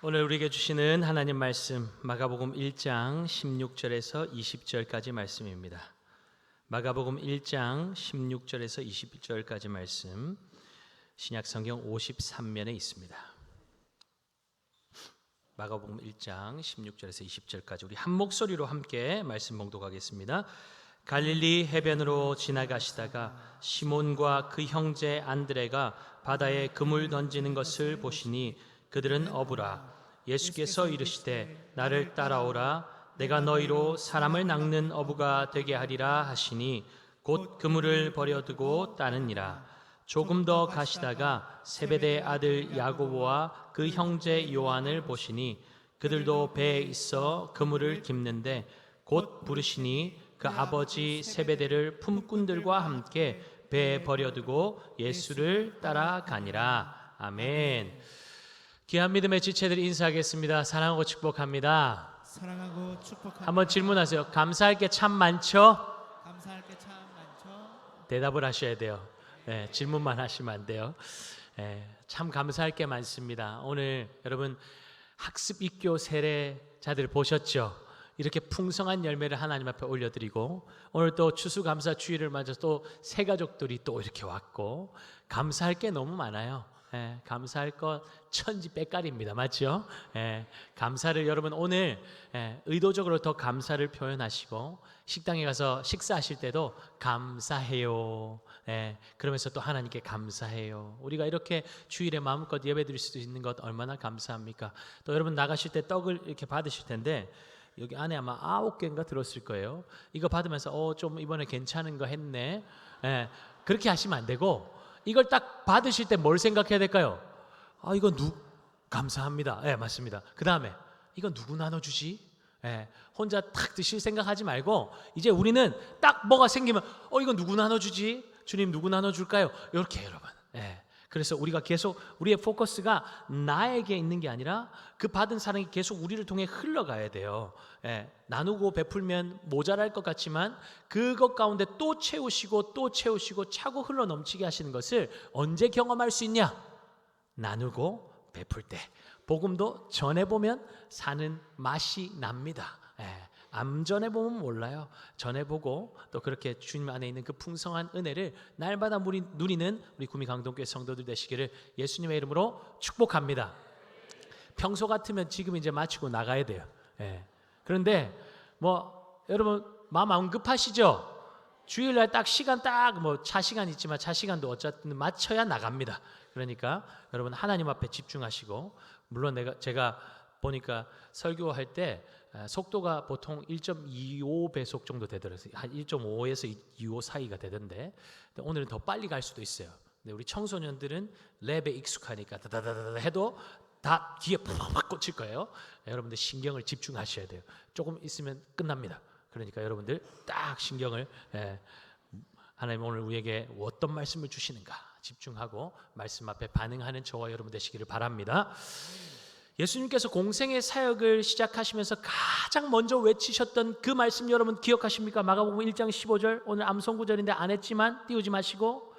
오늘 우리에게 주시는 하나님 말씀 마가복음 1장 16절에서 20절까지 말씀입니다. 마가복음 1장 16절에서 20절까지 말씀 신약성경 53면에 있습니다. 마가복음 1장 16절에서 20절까지 우리 한 목소리로 함께 말씀 봉독하겠습니다. 갈릴리 해변으로 지나가시다가 시몬과 그 형제 안드레가 바다에 그물 던지는 것을 보시니 그들은 어부라. 예수께서 이르시되 나를 따라오라. 내가 너희로 사람을 낚는 어부가 되게 하리라 하시니 곧 그물을 버려두고 따르니라. 조금 더 가시다가 세베대의 아들 야고보와 그 형제 요한을 보시니 그들도 배에 있어 그물을 깁는데 곧 부르시니 그 아버지 세베대를 품꾼들과 함께 배에 버려두고 예수를 따라가니라. 아멘. 귀한 믿음의 지체들 인사하겠습니다. 사랑하고 축복합니다. 사랑하고 축복합니다. 한번 질문하세요. 감사할 게 참 많죠? 감사할 게 참 많죠. 대답을 하셔야 돼요. 질문만 하시면 안 돼요. 참 감사할 게 많습니다. 오늘 여러분 학습 입교 세례자들 보셨죠? 이렇게 풍성한 열매를 하나님 앞에 올려드리고 오늘 또 추수감사 주일을 맞아 또 새 가족들이 또 이렇게 왔고 감사할 게 너무 많아요. 감사할 것 천지 빼깔입니다. 맞죠? 감사를 여러분 오늘 의도적으로 더 감사를 표현하시고 식당에 가서 식사하실 때도 감사해요. 그러면서 또 하나님께 감사해요. 우리가 이렇게 주일에 마음껏 예배드릴 수 있는 것 얼마나 감사합니까? 또 여러분 나가실 때 떡을 이렇게 받으실 텐데 여기 안에 아마 9개인가 들었을 거예요. 이거 받으면서 좀 이번에 괜찮은 거 했네. 그렇게 하시면 안 되고 이걸 딱 받으실 때 뭘 생각해야 될까요? 이거 감사합니다. 맞습니다. 그 다음에 이거 누구 나눠주지? 혼자 탁 드실 생각하지 말고 이제 우리는 딱 뭐가 생기면 이거 누구 나눠주지? 주님 누구 나눠줄까요? 이렇게 여러분. 그래서 우리가 계속 우리의 포커스가 나에게 있는 게 아니라 그 받은 사랑이 계속 우리를 통해 흘러가야 돼요. 나누고 베풀면 모자랄 것 같지만 그것 가운데 또 채우시고 또 채우시고 차고 흘러 넘치게 하시는 것을 언제 경험할 수 있냐? 나누고 베풀 때. 복음도 전해보면 사는 맛이 납니다. 안 전해보면 몰라요. 전해보고 또 그렇게 주님 안에 있는 그 풍성한 은혜를 날마다 누리는 우리 구미 강동교회 성도들 되시기를 예수님의 이름으로 축복합니다. 평소 같으면 지금 이제 마치고 나가야 돼요. 그런데 여러분 마음 안 급하시죠? 주일날 딱 시간 차 시간 있지만 차 시간도 어쨌든 맞춰야 나갑니다. 그러니까 여러분 하나님 앞에 집중하시고 물론 제가 보니까 설교할 때 속도가 보통 1.25배속 정도 되더라고요. 한 1.5에서 2.5 사이가 되던데 오늘은 더 빨리 갈 수도 있어요. 근데 우리 청소년들은 랩에 익숙하니까 다다다다 해도 다 뒤에 팍팍 꽂힐 거예요. 여러분들 신경을 집중하셔야 돼요. 조금 있으면 끝납니다. 그러니까 여러분들 딱 신경을 하나님 오늘 우리에게 어떤 말씀을 주시는가 집중하고 말씀 앞에 반응하는 저와 여러분 되시기를 바랍니다. 예수님께서 공생의 사역을 시작하시면서 가장 먼저 외치셨던 그 말씀 여러분 기억하십니까? 마가복음 1장 15절 오늘 암송구절인데 안 했지만 띄우지 마시고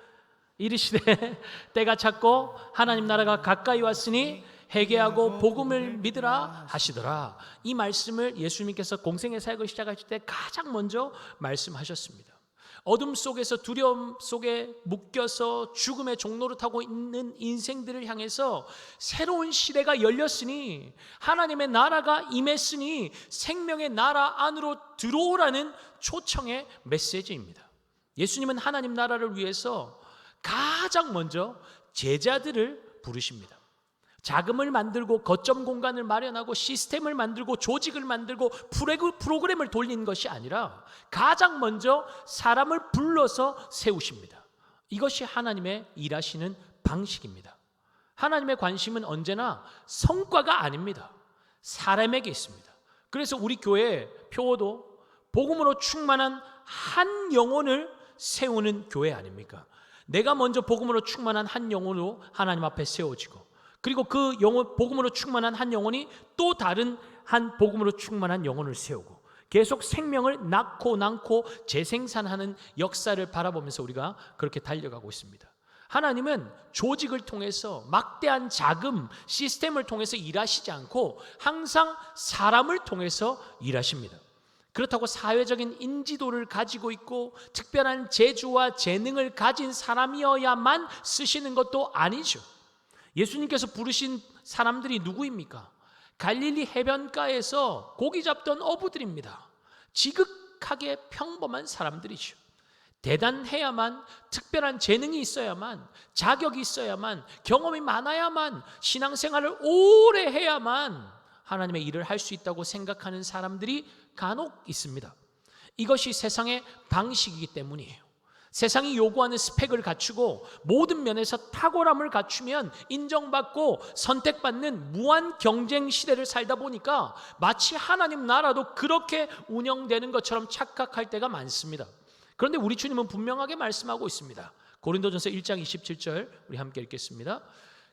이르시되 때가 찼고 하나님 나라가 가까이 왔으니 회개하고 복음을 믿으라 하시더라. 이 말씀을 예수님께서 공생의 사역을 시작하실 때 가장 먼저 말씀하셨습니다. 어둠 속에서 두려움 속에 묶여서 죽음의 종로를 타고 있는 인생들을 향해서 새로운 시대가 열렸으니 하나님의 나라가 임했으니 생명의 나라 안으로 들어오라는 초청의 메시지입니다. 예수님은 하나님 나라를 위해서 가장 먼저 제자들을 부르십니다. 자금을 만들고 거점 공간을 마련하고 시스템을 만들고 조직을 만들고 프로그램을 돌리는 것이 아니라 가장 먼저 사람을 불러서 세우십니다. 이것이 하나님의 일하시는 방식입니다. 하나님의 관심은 언제나 성과가 아닙니다. 사람에게 있습니다. 그래서 우리 교회 표어도 복음으로 충만한 한 영혼을 세우는 교회 아닙니까? 내가 먼저 복음으로 충만한 한 영혼으로 하나님 앞에 세워지고 그리고 그 영혼, 복음으로 충만한 한 영혼이 또 다른 한 복음으로 충만한 영혼을 세우고 계속 생명을 낳고 재생산하는 역사를 바라보면서 우리가 그렇게 달려가고 있습니다. 하나님은 조직을 통해서 막대한 자금, 시스템을 통해서 일하시지 않고 항상 사람을 통해서 일하십니다. 그렇다고 사회적인 인지도를 가지고 있고 특별한 재주와 재능을 가진 사람이어야만 쓰시는 것도 아니죠. 예수님께서 부르신 사람들이 누구입니까? 갈릴리 해변가에서 고기 잡던 어부들입니다. 지극하게 평범한 사람들이죠. 대단해야만, 특별한 재능이 있어야만, 자격이 있어야만, 경험이 많아야만, 신앙생활을 오래 해야만 하나님의 일을 할 수 있다고 생각하는 사람들이 간혹 있습니다. 이것이 세상의 방식이기 때문이에요. 세상이 요구하는 스펙을 갖추고 모든 면에서 탁월함을 갖추면 인정받고 선택받는 무한 경쟁 시대를 살다 보니까 마치 하나님 나라도 그렇게 운영되는 것처럼 착각할 때가 많습니다. 그런데 우리 주님은 분명하게 말씀하고 있습니다. 고린도전서 1장 27절 우리 함께 읽겠습니다.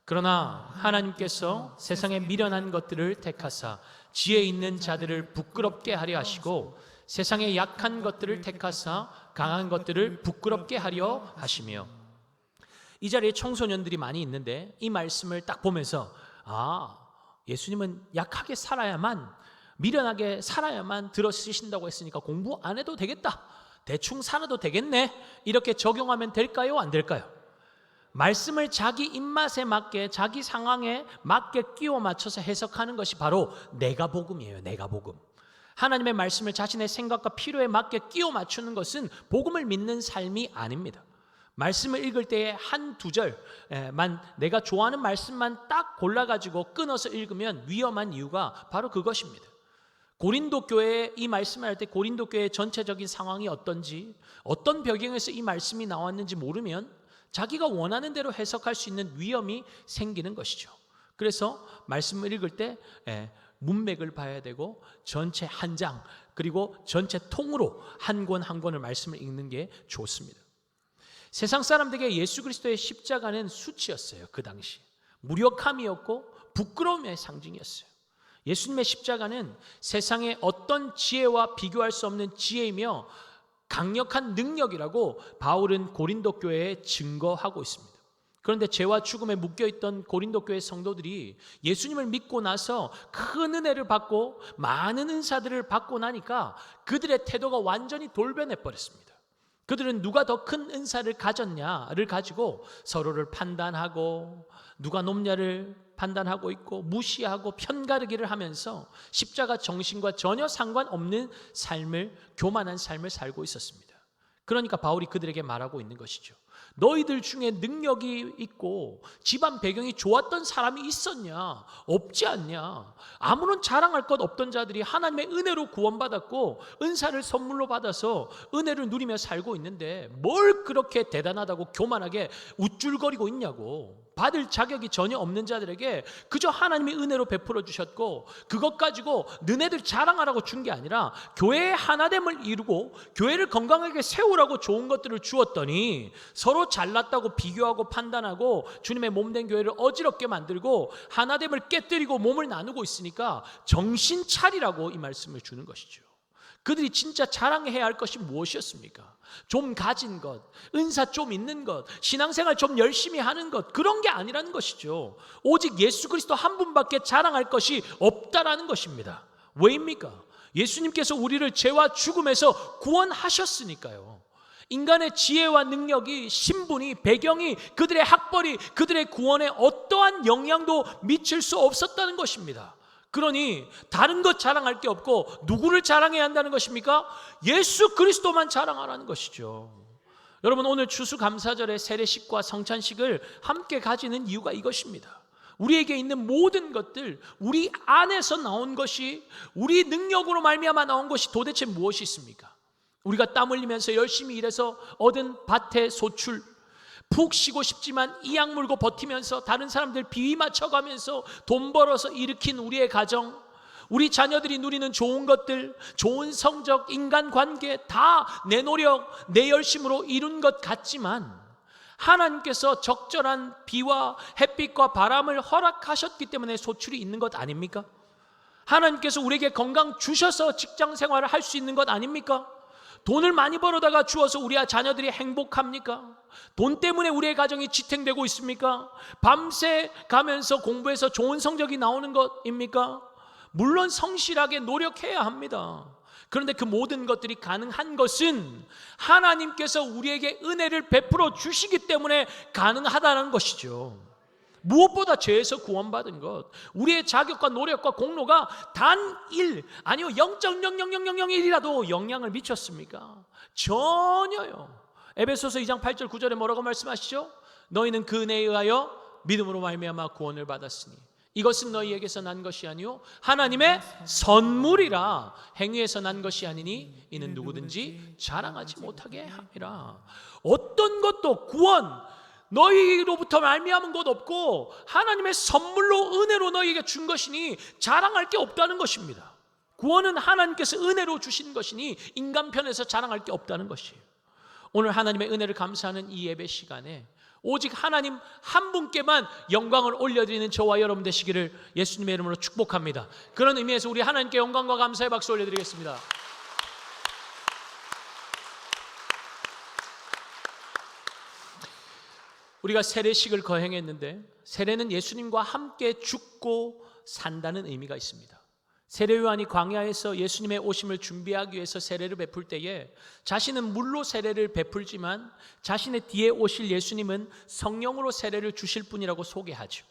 그러나 하나님께서 세상에 미련한 것들을 택하사 지혜 있는 자들을 부끄럽게 하려 하시고 세상에 약한 것들을 택하사 강한 것들을 부끄럽게 하려 하시며. 이 자리에 청소년들이 많이 있는데 이 말씀을 딱 보면서 예수님은 약하게 살아야만, 미련하게 살아야만 들어 쓰신다고 했으니까 공부 안 해도 되겠다, 대충 살아도 되겠네, 이렇게 적용하면 될까요? 안 될까요? 말씀을 자기 입맛에 맞게, 자기 상황에 맞게 끼워 맞춰서 해석하는 것이 바로 내가 복음이에요. 내가 복음. 하나님의 말씀을 자신의 생각과 필요에 맞게 끼워 맞추는 것은 복음을 믿는 삶이 아닙니다. 말씀을 읽을 때에 한두 절만, 내가 좋아하는 말씀만 딱 골라가지고 끊어서 읽으면 위험한 이유가 바로 그것입니다. 고린도 교회에 이 말씀을 할 때 고린도 교회의 전체적인 상황이 어떤지, 어떤 배경에서 이 말씀이 나왔는지 모르면 자기가 원하는 대로 해석할 수 있는 위험이 생기는 것이죠. 그래서 말씀을 읽을 때 문맥을 봐야 되고 전체 한 장, 그리고 전체 통으로 한 권 한 권을 말씀을 읽는 게 좋습니다. 세상 사람들에게 예수 그리스도의 십자가는 수치였어요. 그 당시 무력함이었고 부끄러움의 상징이었어요. 예수님의 십자가는 세상의 어떤 지혜와 비교할 수 없는 지혜이며 강력한 능력이라고 바울은 고린도 교회에 증거하고 있습니다. 그런데 죄와 죽음에 묶여있던 고린도 교회 성도들이 예수님을 믿고 나서 큰 은혜를 받고 많은 은사들을 받고 나니까 그들의 태도가 완전히 돌변해 버렸습니다. 그들은 누가 더 큰 은사를 가졌냐를 가지고 서로를 판단하고 누가 높냐를 판단하고 있고 무시하고 편가르기를 하면서 십자가 정신과 전혀 상관없는 삶을, 교만한 삶을 살고 있었습니다. 그러니까 바울이 그들에게 말하고 있는 것이죠. 너희들 중에 능력이 있고 집안 배경이 좋았던 사람이 있었냐? 없지 않냐? 아무런 자랑할 것 없던 자들이 하나님의 은혜로 구원받았고 은사를 선물로 받아서 은혜를 누리며 살고 있는데 뭘 그렇게 대단하다고 교만하게 우쭐거리고 있냐고. 받을 자격이 전혀 없는 자들에게 그저 하나님의 은혜로 베풀어 주셨고 그것 가지고 너네들 자랑하라고 준 게 아니라 교회의 하나됨을 이루고 교회를 건강하게 세우라고 좋은 것들을 주었더니 서로 잘났다고 비교하고 판단하고 주님의 몸된 교회를 어지럽게 만들고 하나됨을 깨뜨리고 몸을 나누고 있으니까 정신 차리라고 이 말씀을 주는 것이죠. 그들이 진짜 자랑해야 할 것이 무엇이었습니까? 좀 가진 것, 은사 좀 있는 것, 신앙생활 좀 열심히 하는 것, 그런 게 아니라는 것이죠. 오직 예수 그리스도 한 분밖에 자랑할 것이 없다라는 것입니다. 왜입니까? 예수님께서 우리를 죄와 죽음에서 구원하셨으니까요. 인간의 지혜와 능력이, 신분이, 배경이, 그들의 학벌이 그들의 구원에 어떠한 영향도 미칠 수 없었다는 것입니다. 그러니 다른 것 자랑할 게 없고 누구를 자랑해야 한다는 것입니까? 예수 그리스도만 자랑하라는 것이죠. 여러분, 오늘 추수감사절의 세례식과 성찬식을 함께 가지는 이유가 이것입니다. 우리에게 있는 모든 것들, 우리 안에서 나온 것이, 우리 능력으로 말미암아 나온 것이 도대체 무엇이 있습니까? 우리가 땀 흘리면서 열심히 일해서 얻은 밭의 소출, 푹 쉬고 싶지만 이악 물고 버티면서 다른 사람들 비위 맞춰가면서 돈 벌어서 일으킨 우리의 가정, 우리 자녀들이 누리는 좋은 것들, 좋은 성적, 인간관계 다 내 노력, 내 열심으로 이룬 것 같지만 하나님께서 적절한 비와 햇빛과 바람을 허락하셨기 때문에 소출이 있는 것 아닙니까? 하나님께서 우리에게 건강 주셔서 직장 생활을 할 수 있는 것 아닙니까? 돈을 많이 벌어다가 주어서 우리 자녀들이 행복합니까? 돈 때문에 우리의 가정이 지탱되고 있습니까? 밤새 가면서 공부해서 좋은 성적이 나오는 것입니까? 물론 성실하게 노력해야 합니다. 그런데 그 모든 것들이 가능한 것은 하나님께서 우리에게 은혜를 베풀어 주시기 때문에 가능하다는 것이죠. 무엇보다 죄에서 구원받은 것, 우리의 자격과 노력과 공로가 단 1, 아니요 0.00001이라도 영향을 미쳤습니까? 전혀요. 에베소서 2장 8절 9절에 뭐라고 말씀하시죠? 너희는 그 은혜에 의하여 믿음으로 말미암아 구원을 받았으니 이것은 너희에게서 난 것이 아니요 하나님의 선물이라. 행위에서 난 것이 아니니 이는 누구든지 자랑하지 못하게 함이라. 어떤 것도 구원 너희로부터 말미암은 것 없고 하나님의 선물로 은혜로 너희에게 준 것이니 자랑할 게 없다는 것입니다. 구원은 하나님께서 은혜로 주신 것이니 인간 편에서 자랑할 게 없다는 것이에요. 오늘 하나님의 은혜를 감사하는 이 예배 시간에 오직 하나님 한 분께만 영광을 올려드리는 저와 여러분 되시기를 예수님의 이름으로 축복합니다. 그런 의미에서 우리 하나님께 영광과 감사의 박수 올려드리겠습니다. 우리가 세례식을 거행했는데 세례는 예수님과 함께 죽고 산다는 의미가 있습니다. 세례요한이 광야에서 예수님의 오심을 준비하기 위해서 세례를 베풀 때에 자신은 물로 세례를 베풀지만 자신의 뒤에 오실 예수님은 성령으로 세례를 주실 분이라고 소개하죠.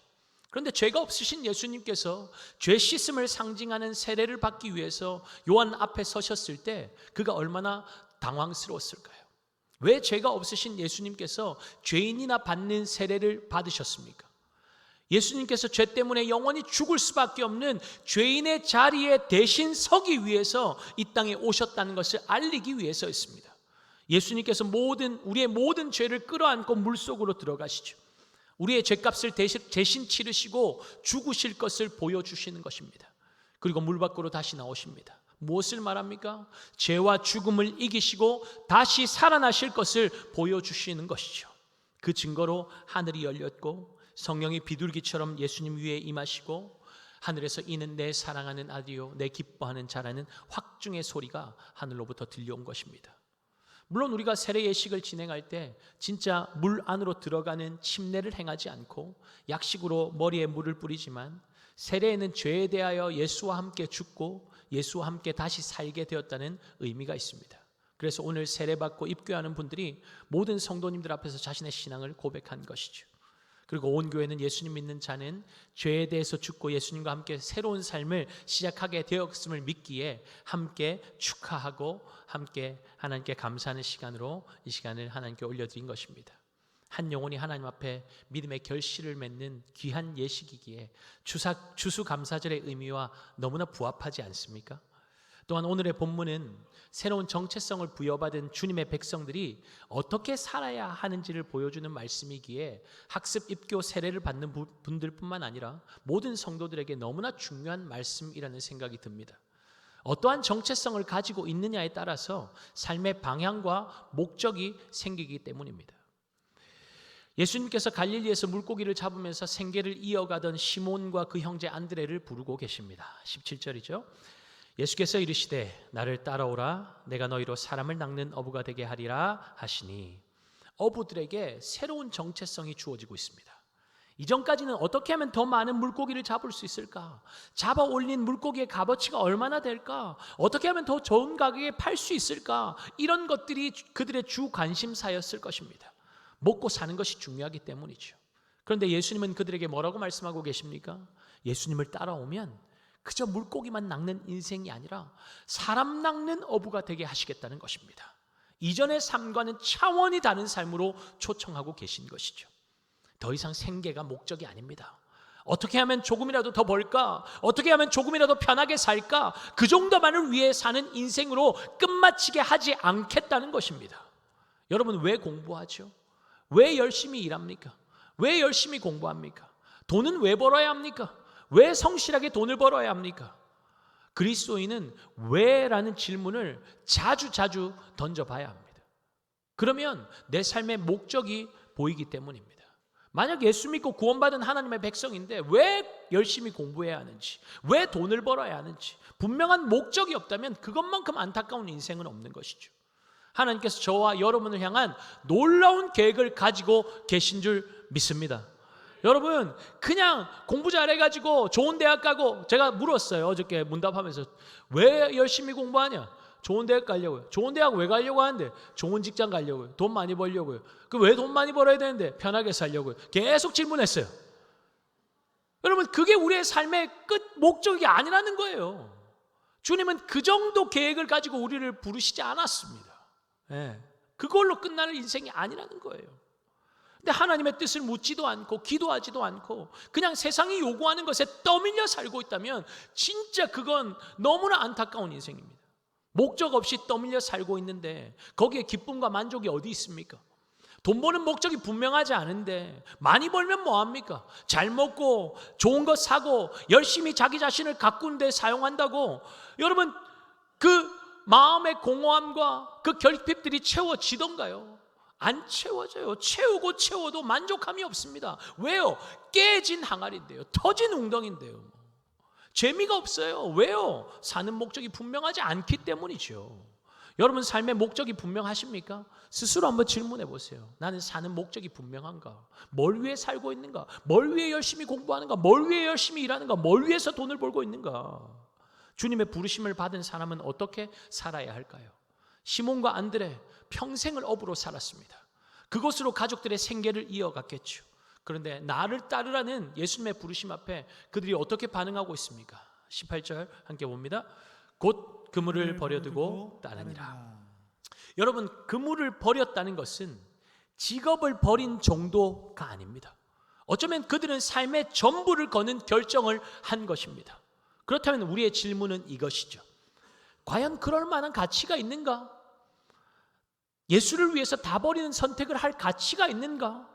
그런데 죄가 없으신 예수님께서 죄 씻음을 상징하는 세례를 받기 위해서 요한 앞에 서셨을 때 그가 얼마나 당황스러웠을까요? 왜 죄가 없으신 예수님께서 죄인이나 받는 세례를 받으셨습니까? 예수님께서 죄 때문에 영원히 죽을 수밖에 없는 죄인의 자리에 대신 서기 위해서 이 땅에 오셨다는 것을 알리기 위해서였습니다. 예수님께서 우리의 모든 죄를 끌어안고 물속으로 들어가시죠. 우리의 죄값을 대신 치르시고 죽으실 것을 보여주시는 것입니다. 그리고 물 밖으로 다시 나오십니다. 무엇을 말합니까? 죄와 죽음을 이기시고 다시 살아나실 것을 보여주시는 것이죠. 그 증거로 하늘이 열렸고 성령이 비둘기처럼 예수님 위에 임하시고 하늘에서 이는 내 사랑하는 아들이요 내 기뻐하는 자라는 확중의 소리가 하늘로부터 들려온 것입니다. 물론 우리가 세례 예식을 진행할 때 진짜 물 안으로 들어가는 침례를 행하지 않고 약식으로 머리에 물을 뿌리지만 세례에는 죄에 대하여 예수와 함께 죽고 예수와 함께 다시 살게 되었다는 의미가 있습니다. 그래서 오늘 세례받고 입교하는 분들이 모든 성도님들 앞에서 자신의 신앙을 고백한 것이죠. 그리고 온 교회는 예수님 믿는 자는 죄에 대해서 죽고 예수님과 함께 새로운 삶을 시작하게 되었음을 믿기에 함께 축하하고 함께 하나님께 감사하는 시간으로 이 시간을 하나님께 올려드린 것입니다. 한 영혼이 하나님 앞에 믿음의 결실을 맺는 귀한 예식이기에 추수감사절의 의미와 너무나 부합하지 않습니까? 또한 오늘의 본문은 새로운 정체성을 부여받은 주님의 백성들이 어떻게 살아야 하는지를 보여주는 말씀이기에 학습, 입교, 세례를 받는 분들뿐만 아니라 모든 성도들에게 너무나 중요한 말씀이라는 생각이 듭니다. 어떠한 정체성을 가지고 있느냐에 따라서 삶의 방향과 목적이 생기기 때문입니다. 예수님께서 갈릴리에서 물고기를 잡으면서 생계를 이어가던 시몬과 그 형제 안드레를 부르고 계십니다. 17절이죠. 예수께서 이르시되 나를 따라오라 내가 너희로 사람을 낚는 어부가 되게 하리라 하시니 어부들에게 새로운 정체성이 주어지고 있습니다. 이전까지는 어떻게 하면 더 많은 물고기를 잡을 수 있을까? 잡아 올린 물고기의 값어치가 얼마나 될까? 어떻게 하면 더 좋은 가격에 팔 수 있을까? 이런 것들이 그들의 주 관심사였을 것입니다. 먹고 사는 것이 중요하기 때문이죠. 그런데 예수님은 그들에게 뭐라고 말씀하고 계십니까? 예수님을 따라오면 그저 물고기만 낚는 인생이 아니라 사람 낚는 어부가 되게 하시겠다는 것입니다. 이전의 삶과는 차원이 다른 삶으로 초청하고 계신 것이죠. 더 이상 생계가 목적이 아닙니다. 어떻게 하면 조금이라도 더 벌까? 어떻게 하면 조금이라도 편하게 살까? 그 정도만을 위해 사는 인생으로 끝마치게 하지 않겠다는 것입니다. 여러분 왜 공부하죠? 왜 열심히 일합니까? 왜 열심히 공부합니까? 돈은 왜 벌어야 합니까? 왜 성실하게 돈을 벌어야 합니까? 그리스도인은 왜라는 질문을 자주 던져봐야 합니다. 그러면 내 삶의 목적이 보이기 때문입니다. 만약 예수 믿고 구원받은 하나님의 백성인데 왜 열심히 공부해야 하는지, 왜 돈을 벌어야 하는지 분명한 목적이 없다면 그것만큼 안타까운 인생은 없는 것이죠. 하나님께서 저와 여러분을 향한 놀라운 계획을 가지고 계신 줄 믿습니다. 여러분, 그냥 공부 잘해가지고 좋은 대학 가고, 제가 물었어요, 어저께 문답하면서. 왜 열심히 공부하냐? 좋은 대학 가려고요. 좋은 대학 왜 가려고 하는데? 좋은 직장 가려고요. 돈 많이 벌려고요. 그 왜 돈 많이 벌어야 되는데? 편하게 살려고요. 계속 질문했어요. 여러분, 그게 우리의 삶의 끝 목적이 아니라는 거예요. 주님은 그 정도 계획을 가지고 우리를 부르시지 않았습니다. 그걸로 끝나는 인생이 아니라는 거예요. 근데 하나님의 뜻을 묻지도 않고 기도하지도 않고 그냥 세상이 요구하는 것에 떠밀려 살고 있다면 진짜 그건 너무나 안타까운 인생입니다. 목적 없이 떠밀려 살고 있는데 거기에 기쁨과 만족이 어디 있습니까? 돈 버는 목적이 분명하지 않은데 많이 벌면 뭐합니까? 잘 먹고 좋은 거 사고 열심히 자기 자신을 가꾸는 데 사용한다고 여러분 그 마음의 공허함과 그 결핍들이 채워지던가요? 안 채워져요. 채우고 채워도 만족함이 없습니다. 왜요? 깨진 항아리인데요. 터진 웅덩이인데요. 재미가 없어요. 왜요? 사는 목적이 분명하지 않기 때문이죠. 여러분 삶의 목적이 분명하십니까? 스스로 한번 질문해 보세요. 나는 사는 목적이 분명한가? 뭘 위해 살고 있는가? 뭘 위해 열심히 공부하는가? 뭘 위해 열심히 일하는가? 뭘 위해서 돈을 벌고 있는가? 주님의 부르심을 받은 사람은 어떻게 살아야 할까요? 시몬과 안드레 평생을 업으로 살았습니다. 그것으로 가족들의 생계를 이어갔겠죠. 그런데 나를 따르라는 예수님의 부르심 앞에 그들이 어떻게 반응하고 있습니까? 18절 함께 봅니다. 곧 그물을 버려두고 따르니라. 여러분, 그물을 버렸다는 것은 직업을 버린 정도가 아닙니다. 어쩌면 그들은 삶의 전부를 거는 결정을 한 것입니다. 그렇다면 우리의 질문은 이것이죠. 과연 그럴 만한 가치가 있는가? 예수를 위해서 다 버리는 선택을 할 가치가 있는가?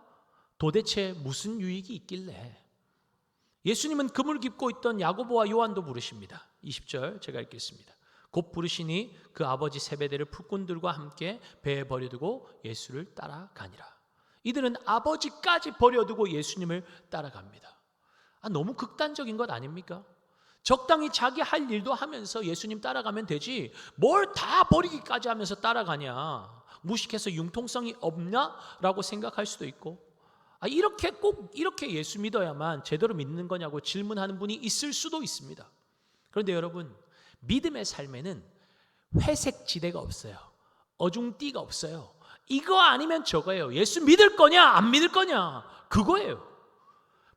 도대체 무슨 유익이 있길래? 예수님은 그물 깁고 있던 야고보와 요한도 부르십니다. 20절 제가 읽겠습니다. 곧 부르시니 그 아버지 세베대를 풀꾼들과 함께 배에 버려두고 예수를 따라가니라. 이들은 아버지까지 버려두고 예수님을 따라갑니다. 너무 극단적인 것 아닙니까? 적당히 자기 할 일도 하면서 예수님 따라가면 되지 뭘 다 버리기까지 하면서 따라가냐? 무식해서 융통성이 없냐라고 생각할 수도 있고, 이렇게 꼭 이렇게 예수 믿어야만 제대로 믿는 거냐고 질문하는 분이 있을 수도 있습니다. 그런데 여러분, 믿음의 삶에는 회색 지대가 없어요. 어중띠가 없어요. 이거 아니면 저거예요. 예수 믿을 거냐 안 믿을 거냐 그거예요.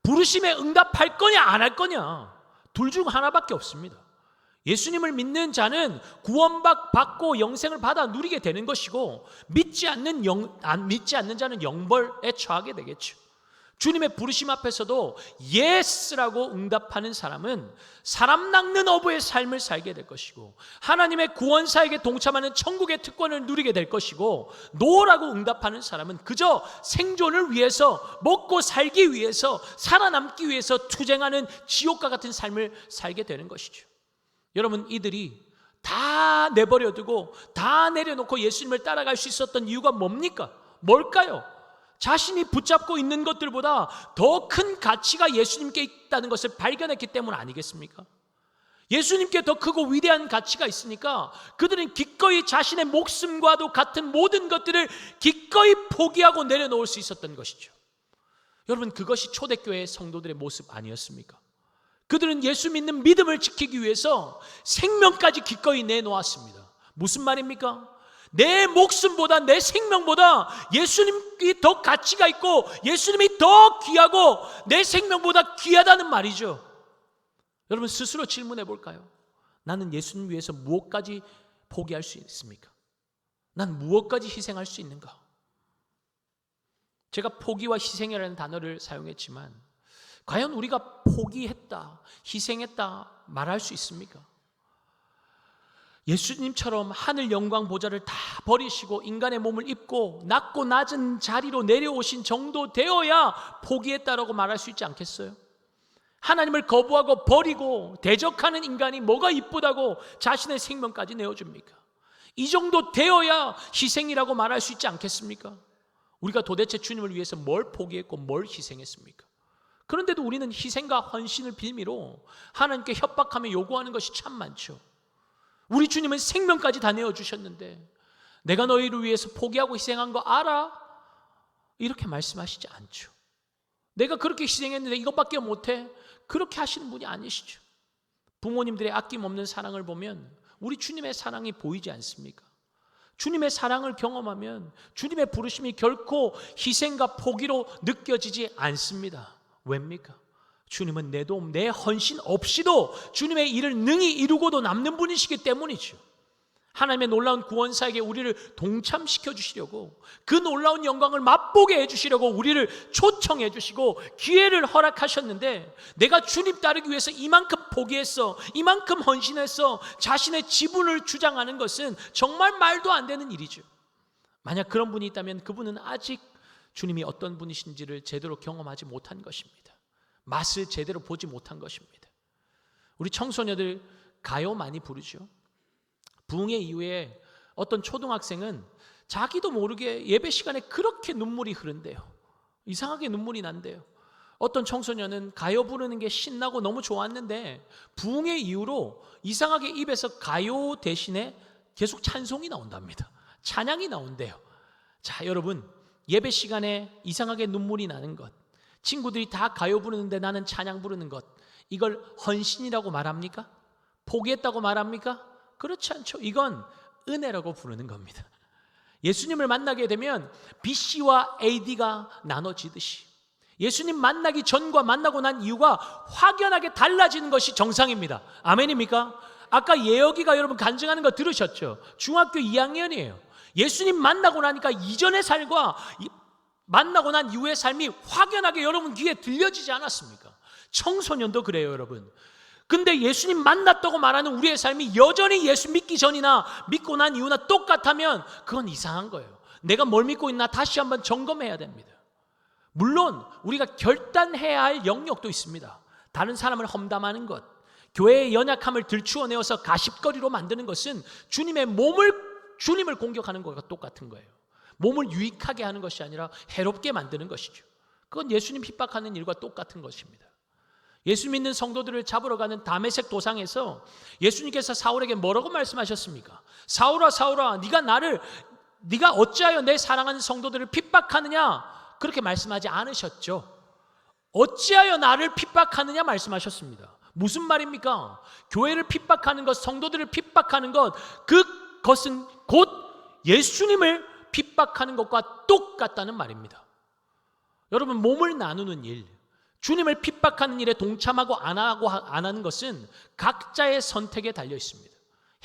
부르심에 응답할 거냐 안 할 거냐 둘 중 하나밖에 없습니다. 예수님을 믿는 자는 구원받고 영생을 받아 누리게 되는 것이고 믿지 않는 자는 영벌에 처하게 되겠죠. 주님의 부르심 앞에서도 예스라고 응답하는 사람은 사람 낚는 어부의 삶을 살게 될 것이고 하나님의 구원사에게 동참하는 천국의 특권을 누리게 될 것이고 노라고 응답하는 사람은 그저 생존을 위해서 먹고 살기 위해서 살아남기 위해서 투쟁하는 지옥과 같은 삶을 살게 되는 것이죠. 여러분, 이들이 다 내버려두고 다 내려놓고 예수님을 따라갈 수 있었던 이유가 뭡니까? 뭘까요? 자신이 붙잡고 있는 것들보다 더 큰 가치가 예수님께 있다는 것을 발견했기 때문 아니겠습니까? 예수님께 더 크고 위대한 가치가 있으니까 그들은 기꺼이 자신의 목숨과도 같은 모든 것들을 기꺼이 포기하고 내려놓을 수 있었던 것이죠. 여러분, 그것이 초대교회의 성도들의 모습 아니었습니까? 그들은 예수 믿는 믿음을 지키기 위해서 생명까지 기꺼이 내놓았습니다. 무슨 말입니까? 내 목숨보다 내 생명보다 예수님이 더 가치가 있고 예수님이 더 귀하고 내 생명보다 귀하다는 말이죠. 여러분, 스스로 질문해 볼까요? 나는 예수님 위해서 무엇까지 포기할 수 있습니까? 난 무엇까지 희생할 수 있는가? 제가 포기와 희생이라는 단어를 사용했지만 과연 우리가 포기했다, 희생했다 말할 수 있습니까? 예수님처럼 하늘 영광 보좌를 다 버리시고 인간의 몸을 입고 낮고 낮은 자리로 내려오신 정도 되어야 포기했다라고 말할 수 있지 않겠어요? 하나님을 거부하고 버리고 대적하는 인간이 뭐가 이쁘다고 자신의 생명까지 내어줍니까? 이 정도 되어야 희생이라고 말할 수 있지 않겠습니까? 우리가 도대체 주님을 위해서 뭘 포기했고 뭘 희생했습니까? 그런데도 우리는 희생과 헌신을 빌미로 하나님께 협박하며 요구하는 것이 참 많죠. 우리 주님은 생명까지 다 내어주셨는데 내가 너희를 위해서 포기하고 희생한 거 알아? 이렇게 말씀하시지 않죠. 내가 그렇게 희생했는데 이것밖에 못해? 그렇게 하시는 분이 아니시죠. 부모님들의 아낌없는 사랑을 보면 우리 주님의 사랑이 보이지 않습니까? 주님의 사랑을 경험하면 주님의 부르심이 결코 희생과 포기로 느껴지지 않습니다. 왜입니까? 주님은 내 도움, 내 헌신 없이도 주님의 일을 능히 이루고도 남는 분이시기 때문이죠. 하나님의 놀라운 구원사에게 우리를 동참시켜 주시려고, 그 놀라운 영광을 맛보게 해주시려고 우리를 초청해 주시고 기회를 허락하셨는데, 내가 주님 따르기 위해서 이만큼 포기했어, 이만큼 헌신했어, 자신의 지분을 주장하는 것은 정말 말도 안 되는 일이죠. 만약 그런 분이 있다면 그분은 아직 주님이 어떤 분이신지를 제대로 경험하지 못한 것입니다. 맛을 제대로 보지 못한 것입니다. 우리 청소년들 가요 많이 부르죠. 부흥회 이후에 어떤 초등학생은 자기도 모르게 예배 시간에 그렇게 눈물이 흐른대요. 이상하게 눈물이 난대요. 어떤 청소년은 가요 부르는 게 신나고 너무 좋았는데 부흥회 이후로 이상하게 입에서 가요 대신에 계속 찬송이 나온답니다. 찬양이 나온대요. 자, 여러분, 예배 시간에 이상하게 눈물이 나는 것, 친구들이 다 가요 부르는데 나는 찬양 부르는 것, 이걸 헌신이라고 말합니까? 포기했다고 말합니까? 그렇지 않죠. 이건 은혜라고 부르는 겁니다. 예수님을 만나게 되면 BC와 AD가 나눠지듯이 예수님 만나기 전과 만나고 난 이유가 확연하게 달라지는 것이 정상입니다. 아멘입니까? 아까 예혁이가 여러분 간증하는 거 들으셨죠? 중학교 2학년이에요. 예수님 만나고 나니까 이전의 삶과 만나고 난 이후의 삶이 확연하게 여러분 귀에 들려지지 않았습니까? 청소년도 그래요, 여러분. 근데 예수님 만났다고 말하는 우리의 삶이 여전히 예수 믿기 전이나 믿고 난 이후나 똑같다면 그건 이상한 거예요. 내가 뭘 믿고 있나 다시 한번 점검해야 됩니다. 물론 우리가 결단해야 할 영역도 있습니다. 다른 사람을 험담하는 것, 교회의 연약함을 들추어내어서 가십거리로 만드는 것은 주님을 공격하는 것과 똑같은 거예요. 몸을 유익하게 하는 것이 아니라 해롭게 만드는 것이죠. 그건 예수님 핍박하는 일과 똑같은 것입니다. 예수 믿는 성도들을 잡으러 가는 다메섹 도상에서 예수님께서 사울에게 뭐라고 말씀하셨습니까? 사울아, 사울아, 네가 어찌하여 내 사랑하는 성도들을 핍박하느냐? 그렇게 말씀하지 않으셨죠. 어찌하여 나를 핍박하느냐 말씀하셨습니다. 무슨 말입니까? 교회를 핍박하는 것, 성도들을 핍박하는 것, 그것은 곧 예수님을 핍박하는 것과 똑같다는 말입니다. 여러분, 몸을 나누는 일, 주님을 핍박하는 일에 동참하고 안 하는 것은 각자의 선택에 달려 있습니다.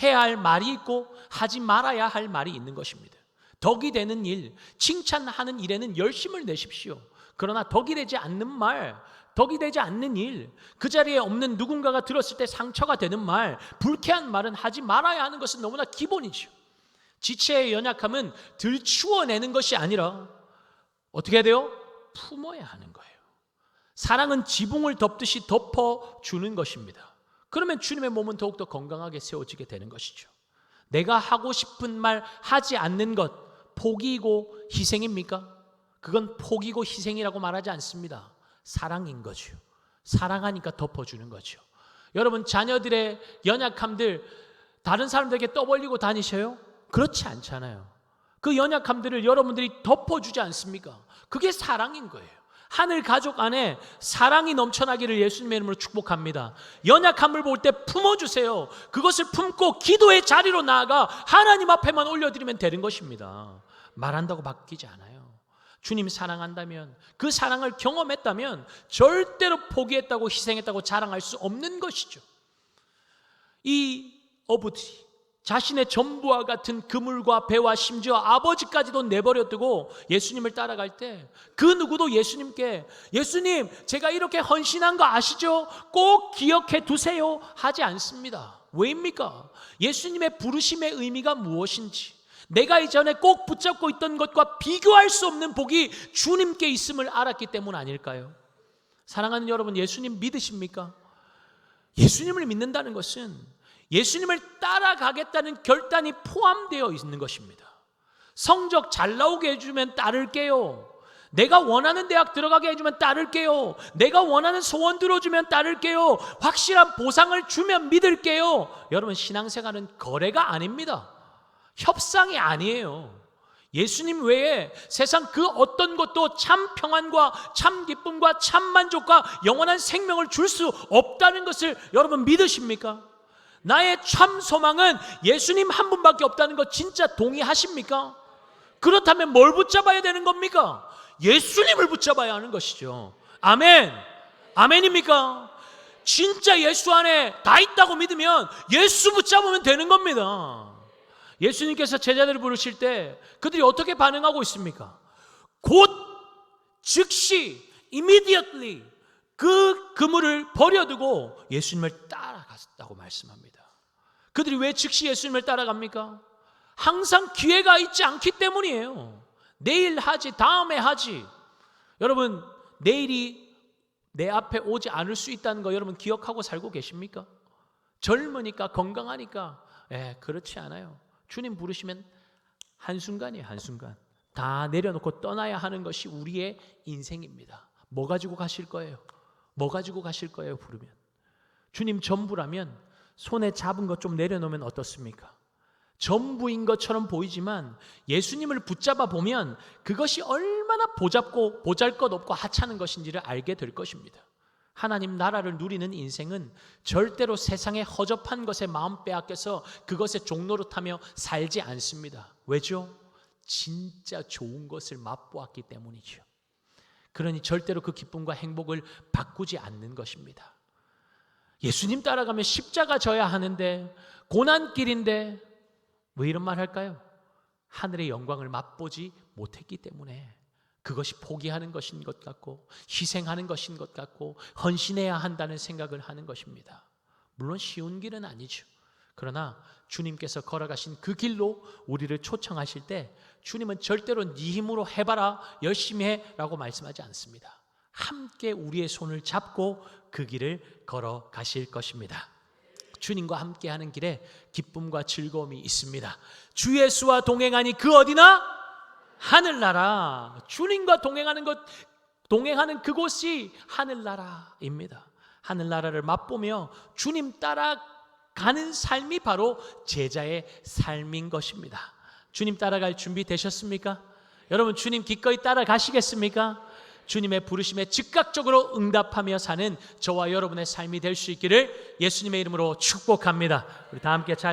해야 할 말이 있고 하지 말아야 할 말이 있는 것입니다. 덕이 되는 일, 칭찬하는 일에는 열심을 내십시오. 그러나 덕이 되지 않는 말, 덕이 되지 않는 일, 그 자리에 없는 누군가가 들었을 때 상처가 되는 말, 불쾌한 말은 하지 말아야 하는 것은 너무나 기본이죠. 지체의 연약함은 들추어내는 것이 아니라 어떻게 해야 돼요? 품어야 하는 거예요. 사랑은 지붕을 덮듯이 덮어주는 것입니다. 그러면 주님의 몸은 더욱더 건강하게 세워지게 되는 것이죠. 내가 하고 싶은 말 하지 않는 것, 포기이고 희생입니까? 그건 포기고 희생이라고 말하지 않습니다. 사랑인 거죠. 사랑하니까 덮어주는 거죠. 여러분, 자녀들의 연약함들 다른 사람들에게 떠벌리고 다니셔요? 그렇지 않잖아요. 그 연약함들을 여러분들이 덮어주지 않습니까? 그게 사랑인 거예요. 하늘 가족 안에 사랑이 넘쳐나기를 예수님의 이름으로 축복합니다. 연약함을 볼 때 품어주세요. 그것을 품고 기도의 자리로 나아가 하나님 앞에만 올려드리면 되는 것입니다. 말한다고 바뀌지 않아요. 주님 사랑한다면, 그 사랑을 경험했다면 절대로 포기했다고 희생했다고 자랑할 수 없는 것이죠. 이 어부들이 자신의 전부와 같은 그물과 배와 심지어 아버지까지도 내버려 두고 예수님을 따라갈 때 그 누구도 예수님께 예수님, 제가 이렇게 헌신한 거 아시죠? 꼭 기억해 두세요 하지 않습니다. 왜입니까? 예수님의 부르심의 의미가 무엇인지, 내가 이전에 꼭 붙잡고 있던 것과 비교할 수 없는 복이 주님께 있음을 알았기 때문 아닐까요? 사랑하는 여러분, 예수님 믿으십니까? 예수님을 믿는다는 것은 예수님을 따라가겠다는 결단이 포함되어 있는 것입니다. 성적 잘 나오게 해주면 따를게요. 내가 원하는 대학 들어가게 해주면 따를게요. 내가 원하는 소원 들어주면 따를게요. 확실한 보상을 주면 믿을게요. 여러분, 신앙생활은 거래가 아닙니다. 협상이 아니에요. 예수님 외에 세상 그 어떤 것도 참 평안과 참 기쁨과 참 만족과 영원한 생명을 줄 수 없다는 것을 여러분 믿으십니까? 나의 참 소망은 예수님 한 분밖에 없다는 것 진짜 동의하십니까? 그렇다면 뭘 붙잡아야 되는 겁니까? 예수님을 붙잡아야 하는 것이죠. 아멘. 아멘입니까? 진짜 예수 안에 다 있다고 믿으면 예수 붙잡으면 되는 겁니다. 예수님께서 제자들을 부르실 때 그들이 어떻게 반응하고 있습니까? 곧 즉시 immediately 그 그물을 버려두고 예수님을 따라갔다고 말씀합니다. 그들이 왜 즉시 예수님을 따라갑니까? 항상 기회가 있지 않기 때문이에요. 내일 하지, 다음에 하지. 여러분, 내일이 내 앞에 오지 않을 수 있다는 거 여러분 기억하고 살고 계십니까? 젊으니까, 건강하니까. 그렇지 않아요. 주님 부르시면 한순간이에요. 한순간. 다 내려놓고 떠나야 하는 것이 우리의 인생입니다. 뭐 가지고 가실 거예요? 뭐 가지고 가실 거예요? 부르면. 주님 전부라면 손에 잡은 것 좀 내려놓으면 어떻습니까? 전부인 것처럼 보이지만 예수님을 붙잡아 보면 그것이 얼마나 보잡고 보잘것없고 하찮은 것인지를 알게 될 것입니다. 하나님 나라를 누리는 인생은 절대로 세상의 허접한 것에 마음 빼앗겨서 그것의 종로로 타며 살지 않습니다. 왜죠? 진짜 좋은 것을 맛보았기 때문이죠. 그러니 절대로 그 기쁨과 행복을 바꾸지 않는 것입니다. 예수님 따라가면 십자가 져야 하는데, 고난길인데 왜 이런 말 할까요? 하늘의 영광을 맛보지 못했기 때문에. 그것이 포기하는 것인 것 같고 희생하는 것인 것 같고 헌신해야 한다는 생각을 하는 것입니다. 물론 쉬운 길은 아니죠. 그러나 주님께서 걸어가신 그 길로 우리를 초청하실 때 주님은 절대로 네 힘으로 해봐라, 열심히 해라고 말씀하지 않습니다. 함께 우리의 손을 잡고 그 길을 걸어가실 것입니다. 주님과 함께하는 길에 기쁨과 즐거움이 있습니다. 주 예수와 동행하니 그 어디나 하늘나라. 주님과 동행하는 그곳이 하늘나라입니다. 하늘나라를 맛보며 주님 따라가는 삶이 바로 제자의 삶인 것입니다. 주님 따라갈 준비 되셨습니까? 여러분 주님 기꺼이 따라가시겠습니까? 주님의 부르심에 즉각적으로 응답하며 사는 저와 여러분의 삶이 될 수 있기를 예수님의 이름으로 축복합니다. 우리 다 함께 잘